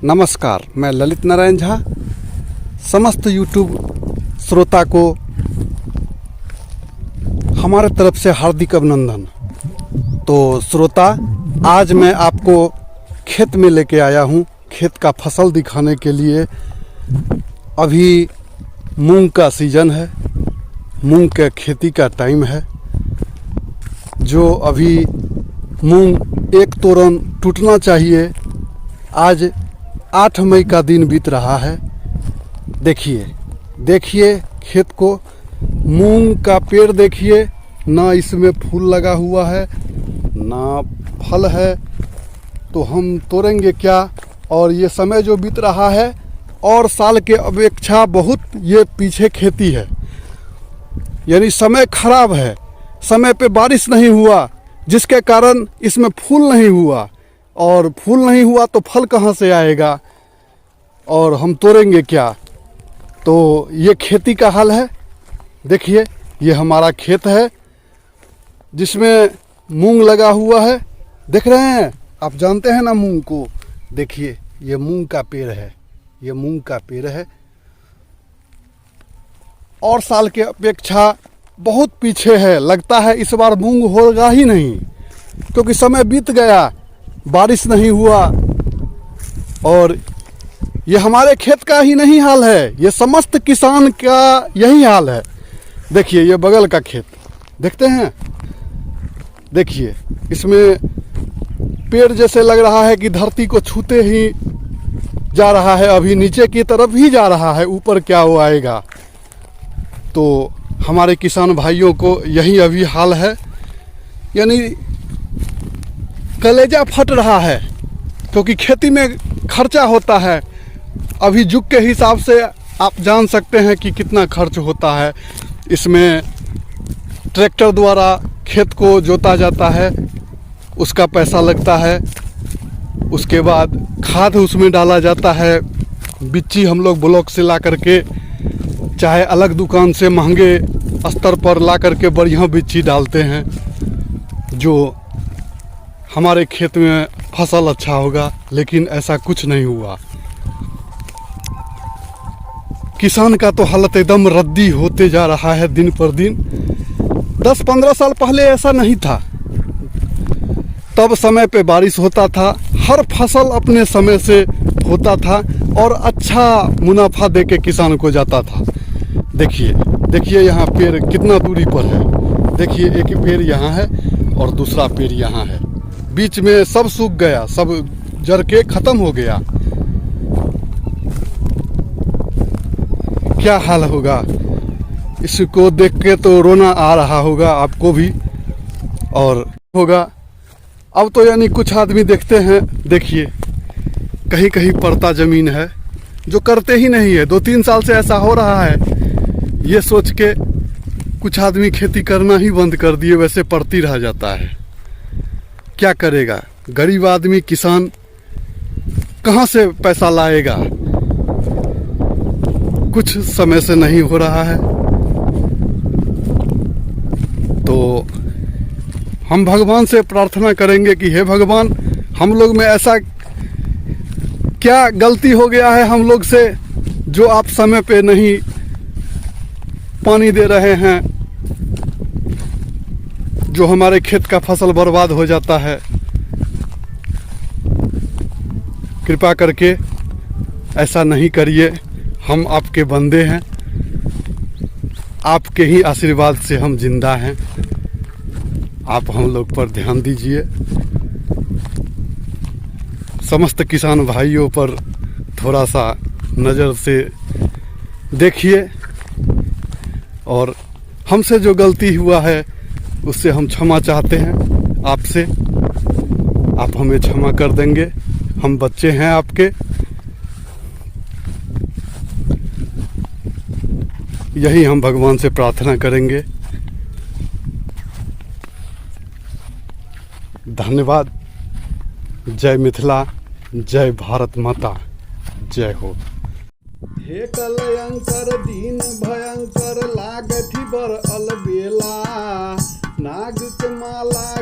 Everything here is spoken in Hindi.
नमस्कार, मैं ललित नारायण झा समस्त यूट्यूब श्रोता को हमारे तरफ से हार्दिक अभिनंदन। तो श्रोता, आज मैं आपको खेत में लेके आया हूँ, खेत का फसल दिखाने के लिए। अभी मूंग का सीज़न है, मूंग के खेती का टाइम है। जो अभी मूंग एक तोरन टूटना चाहिए, आज 8 मई का दिन बीत रहा है। देखिए खेत को, मूंग का पेड़ देखिए, ना इसमें फूल लगा हुआ है ना फल है, तो हम तोड़ेंगे क्या। और ये समय जो बीत रहा है और साल के अपेक्षा बहुत ये पीछे खेती है, यानी समय खराब है। समय पे बारिश नहीं हुआ, जिसके कारण इसमें फूल नहीं हुआ, और फूल नहीं हुआ तो फल कहाँ से आएगा और हम तोड़ेंगे क्या। तो ये खेती का हाल है। देखिए, ये हमारा खेत है जिसमें मूंग लगा हुआ है। देख रहे हैं, आप जानते हैं ना मूंग को। देखिए, ये मूंग का पेड़ है, ये मूंग का पेड़ है और साल के अपेक्षा बहुत पीछे है। लगता है इस बार मूंग होगा ही नहीं, क्योंकि समय बीत गया, बारिश नहीं हुआ। और ये हमारे खेत का ही नहीं हाल है, ये समस्त किसान का यही हाल है। देखिए, ये बगल का खेत देखते हैं। देखिए, इसमें पेड़ जैसे लग रहा है कि धरती को छूते ही जा रहा है, अभी नीचे की तरफ ही जा रहा है, ऊपर क्या हो आएगा। तो हमारे किसान भाइयों को यही अभी हाल है, यानी कलेजा फट रहा है, क्योंकि खेती में खर्चा होता है। अभी युग के हिसाब से आप जान सकते हैं कि कितना खर्च होता है। इसमें ट्रैक्टर द्वारा खेत को जोता जाता है, उसका पैसा लगता है। उसके बाद खाद उसमें डाला जाता है, बिच्ची हम लोग ब्लॉक से ला करके, चाहे अलग दुकान से महंगे स्तर पर ला करके बढ़िया बिच्ची डालते हैं, जो हमारे खेत में फसल अच्छा होगा। लेकिन ऐसा कुछ नहीं हुआ। किसान का तो हालत एकदम रद्दी होते जा रहा है दिन पर दिन। 10-15 साल पहले ऐसा नहीं था। तब समय पे बारिश होता था, हर फसल अपने समय से होता था और अच्छा मुनाफा देके किसान को जाता था। देखिए यहाँ पेड़ कितना दूरी पर है। देखिए, एक पेड़ यहाँ है और दूसरा पेड़ यहाँ है, बीच में सब सूख गया, सब जड़ के खत्म हो गया। क्या हाल होगा, इसको देख के तो रोना आ रहा होगा आपको भी और होगा। अब तो यानी कुछ आदमी देखते हैं, देखिए कहीं कहीं पड़ता ज़मीन है जो करते ही नहीं है। 2-3 साल से ऐसा हो रहा है, ये सोच के कुछ आदमी खेती करना ही बंद कर दिए, वैसे पड़ती रह जाता है। क्या करेगा गरीब आदमी, किसान कहाँ से पैसा लाएगा। कुछ समय से नहीं हो रहा है। तो हम भगवान से प्रार्थना करेंगे कि हे भगवान, हम लोग में ऐसा क्या गलती हो गया है हम लोग से, जो आप समय पे नहीं पानी दे रहे हैं, जो हमारे खेत का फसल बर्बाद हो जाता है। कृपा करके ऐसा नहीं करिए, हम आपके बंदे हैं, आपके ही आशीर्वाद से हम जिंदा हैं। आप हम लोग पर ध्यान दीजिए। समस्त किसान भाइयों पर थोड़ा सा नज़र से देखिए, और हमसे जो गलती हुआ है उससे हम क्षमा चाहते हैं आपसे। आप हमें क्षमा कर देंगे, हम बच्चे हैं आपके। यही हम भगवान से प्रार्थना करेंगे। धन्यवाद। जय मिथिला, जय भारत माता, जय हो। हे कलयंकर दीन भयंकर लागथि बर अलबेला, नाग के माला